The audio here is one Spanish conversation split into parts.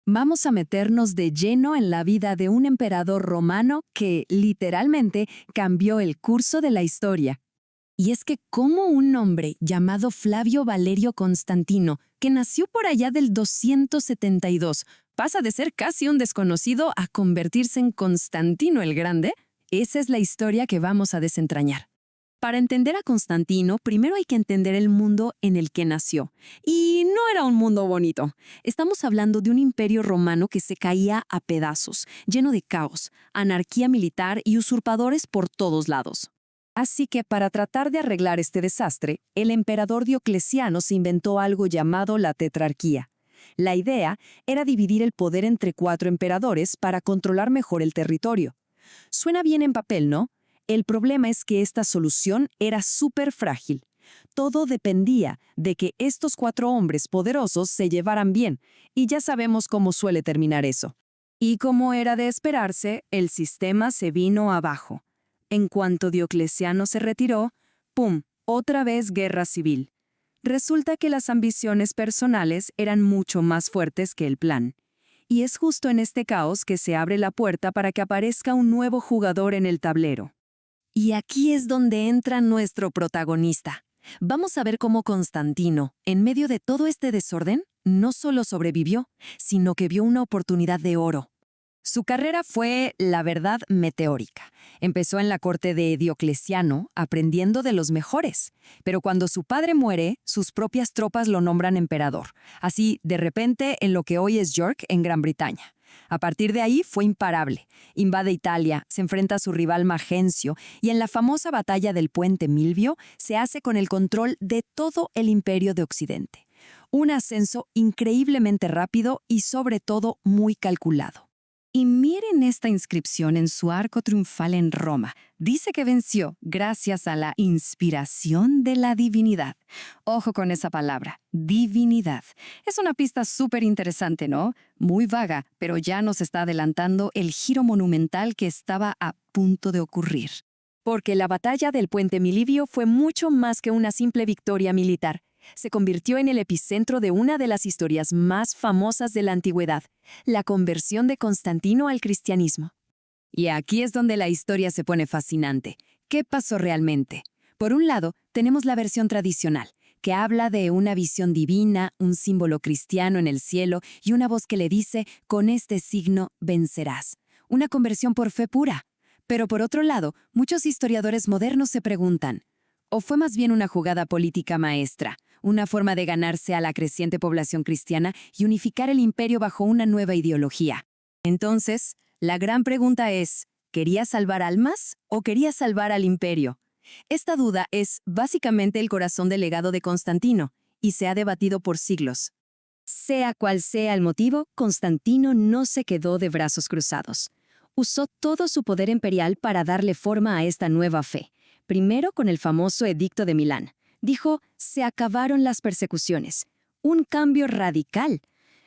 Vamos a meternos de lleno en la vida de un emperador romano que, literalmente, cambió el curso de la historia. Y es que cómo un hombre llamado Flavio Valerio Constantino, que nació por allá del 272, pasa de ser casi un desconocido a convertirse en Constantino el Grande, esa es la historia que vamos a desentrañar. Para entender a Constantino, primero hay que entender el mundo en el que nació. Y no era un mundo bonito. Estamos hablando de un imperio romano que se caía a pedazos, lleno de caos, anarquía militar y usurpadores por todos lados. Así que para tratar de arreglar este desastre, el emperador Diocleciano se inventó algo llamado la tetrarquía. La idea era dividir el poder entre 4 emperadores para controlar mejor el territorio. Suena bien en papel, ¿no? El problema es que esta solución era súper frágil. Todo dependía de que estos 4 hombres poderosos se llevaran bien, y ya sabemos cómo suele terminar eso. Y como era de esperarse, el sistema se vino abajo. En cuanto Diocleciano se retiró, ¡pum!, otra vez guerra civil. Resulta que las ambiciones personales eran mucho más fuertes que el plan. Y es justo en este caos que se abre la puerta para que aparezca un nuevo jugador en el tablero. Y aquí es donde entra nuestro protagonista. Vamos a ver cómo Constantino, en medio de todo este desorden, no solo sobrevivió, sino que vio una oportunidad de oro. Su carrera fue, la verdad, meteórica. Empezó en la corte de Diocleciano, aprendiendo de los mejores. Pero cuando su padre muere, sus propias tropas lo nombran emperador. Así, de repente, en lo que hoy es York, en Gran Bretaña. A partir de ahí fue imparable. Invade Italia, se enfrenta a su rival Magencio y en la famosa batalla del puente Milvio se hace con el control de todo el imperio de Occidente. Un ascenso increíblemente rápido y sobre todo muy calculado. Y miren esta inscripción en su arco triunfal en Roma. Dice que venció gracias a la inspiración de la divinidad. Ojo con esa palabra, divinidad. Es una pista súper interesante, ¿no? Muy vaga, pero ya nos está adelantando el giro monumental que estaba a punto de ocurrir. Porque la batalla del puente Milvio fue mucho más que una simple victoria militar. Se convirtió en el epicentro de una de las historias más famosas de la antigüedad, la conversión de Constantino al cristianismo. Y aquí es donde la historia se pone fascinante. ¿Qué pasó realmente? Por un lado, tenemos la versión tradicional, que habla de una visión divina, un símbolo cristiano en el cielo y una voz que le dice, con este signo vencerás. Una conversión por fe pura. Pero por otro lado, muchos historiadores modernos se preguntan, ¿o fue más bien una jugada política maestra? Una forma de ganarse a la creciente población cristiana y unificar el imperio bajo una nueva ideología. Entonces, la gran pregunta es, ¿quería salvar almas o quería salvar al imperio? Esta duda es básicamente el corazón del legado de Constantino y se ha debatido por siglos. Sea cual sea el motivo, Constantino no se quedó de brazos cruzados. Usó todo su poder imperial para darle forma a esta nueva fe. Primero con el famoso Edicto de Milán. Dijo, se acabaron las persecuciones. Un cambio radical.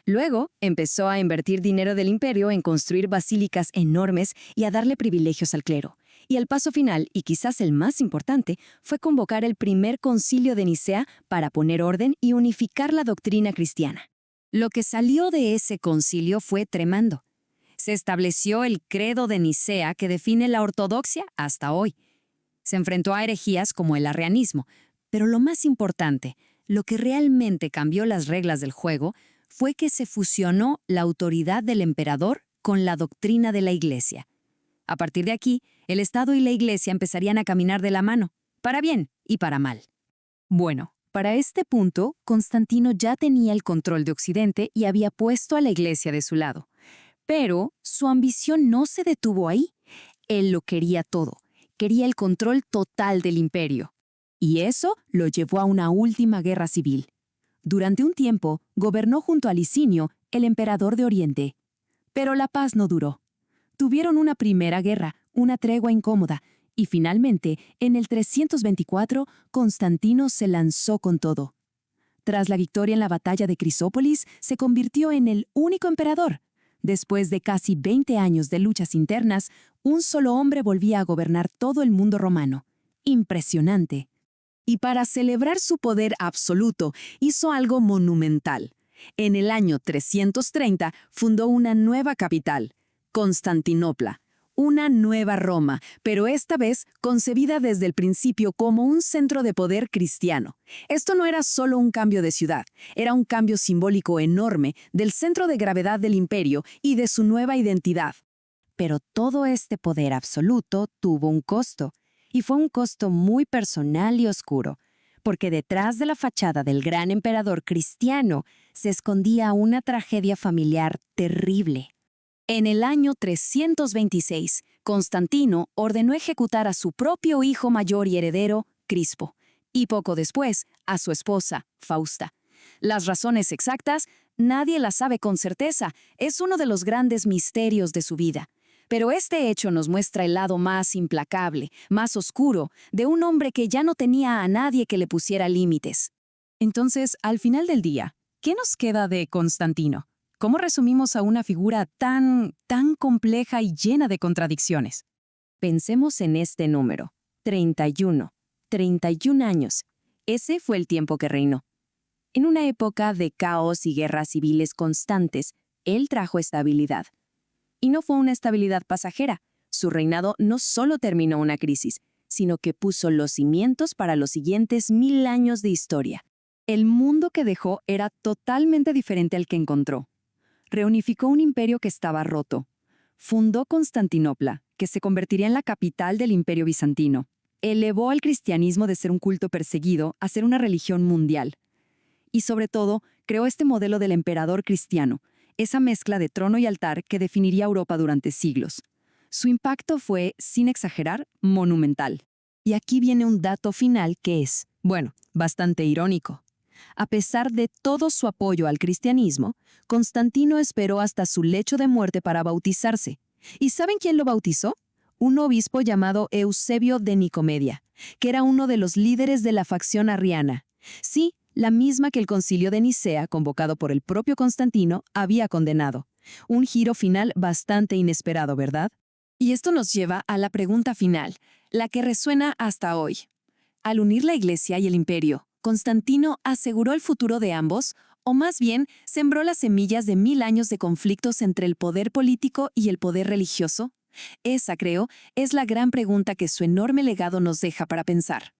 Luego, empezó a invertir dinero del imperio en construir basílicas enormes y a darle privilegios al clero. Y el paso final, y quizás el más importante, fue convocar el primer concilio de Nicea para poner orden y unificar la doctrina cristiana. Lo que salió de ese concilio fue tremendo. Se estableció el credo de Nicea que define la ortodoxia hasta hoy. Se enfrentó a herejías como el arrianismo, pero lo más importante, lo que realmente cambió las reglas del juego, fue que se fusionó la autoridad del emperador con la doctrina de la Iglesia. A partir de aquí, el Estado y la Iglesia empezarían a caminar de la mano, para bien y para mal. Bueno, para este punto, Constantino ya tenía el control de Occidente y había puesto a la Iglesia de su lado. Pero su ambición no se detuvo ahí. Él lo quería todo. Quería el control total del imperio. Y eso lo llevó a una última guerra civil. Durante un tiempo, gobernó junto a Licinio, el emperador de Oriente. Pero la paz no duró. Tuvieron una primera guerra, una tregua incómoda, y finalmente, en el 324, Constantino se lanzó con todo. Tras la victoria en la batalla de Crisópolis, se convirtió en el único emperador. Después de casi 20 años de luchas internas, un solo hombre volvía a gobernar todo el mundo romano. Impresionante. Y para celebrar su poder absoluto, hizo algo monumental. En el año 330 fundó una nueva capital, Constantinopla, una nueva Roma, pero esta vez concebida desde el principio como un centro de poder cristiano. Esto no era solo un cambio de ciudad, era un cambio simbólico enorme del centro de gravedad del imperio y de su nueva identidad. Pero todo este poder absoluto tuvo un costo, y fue un costo muy personal y oscuro, porque detrás de la fachada del gran emperador cristiano se escondía una tragedia familiar terrible. En el año 326, Constantino ordenó ejecutar a su propio hijo mayor y heredero, Crispo, y poco después a su esposa, Fausta. Las razones exactas, nadie las sabe con certeza, es uno de los grandes misterios de su vida. Pero este hecho nos muestra el lado más implacable, más oscuro, de un hombre que ya no tenía a nadie que le pusiera límites. Entonces, al final del día, ¿qué nos queda de Constantino? ¿Cómo resumimos a una figura tan compleja y llena de contradicciones? Pensemos en este número, 31. 31 años. Ese fue el tiempo que reinó. En una época de caos y guerras civiles constantes, él trajo estabilidad. Y no fue una estabilidad pasajera. Su reinado no solo terminó una crisis, sino que puso los cimientos para los siguientes 1000 años de historia. El mundo que dejó era totalmente diferente al que encontró. Reunificó un imperio que estaba roto. Fundó Constantinopla, que se convertiría en la capital del imperio bizantino. Elevó al cristianismo de ser un culto perseguido a ser una religión mundial. Y sobre todo, creó este modelo del emperador cristiano, esa mezcla de trono y altar que definiría Europa durante siglos. Su impacto fue, sin exagerar, monumental. Y aquí viene un dato final que es, bueno, bastante irónico. A pesar de todo su apoyo al cristianismo, Constantino esperó hasta su lecho de muerte para bautizarse. ¿Y saben quién lo bautizó? Un obispo llamado Eusebio de Nicomedia, que era uno de los líderes de la facción arriana. Sí, la misma que el concilio de Nicea, convocado por el propio Constantino, había condenado. Un giro final bastante inesperado, ¿verdad? Y esto nos lleva a la pregunta final, la que resuena hasta hoy. Al unir la Iglesia y el imperio, ¿Constantino aseguró el futuro de ambos, o más bien sembró las semillas de 1000 años de conflictos entre el poder político y el poder religioso? Esa, creo, es la gran pregunta que su enorme legado nos deja para pensar.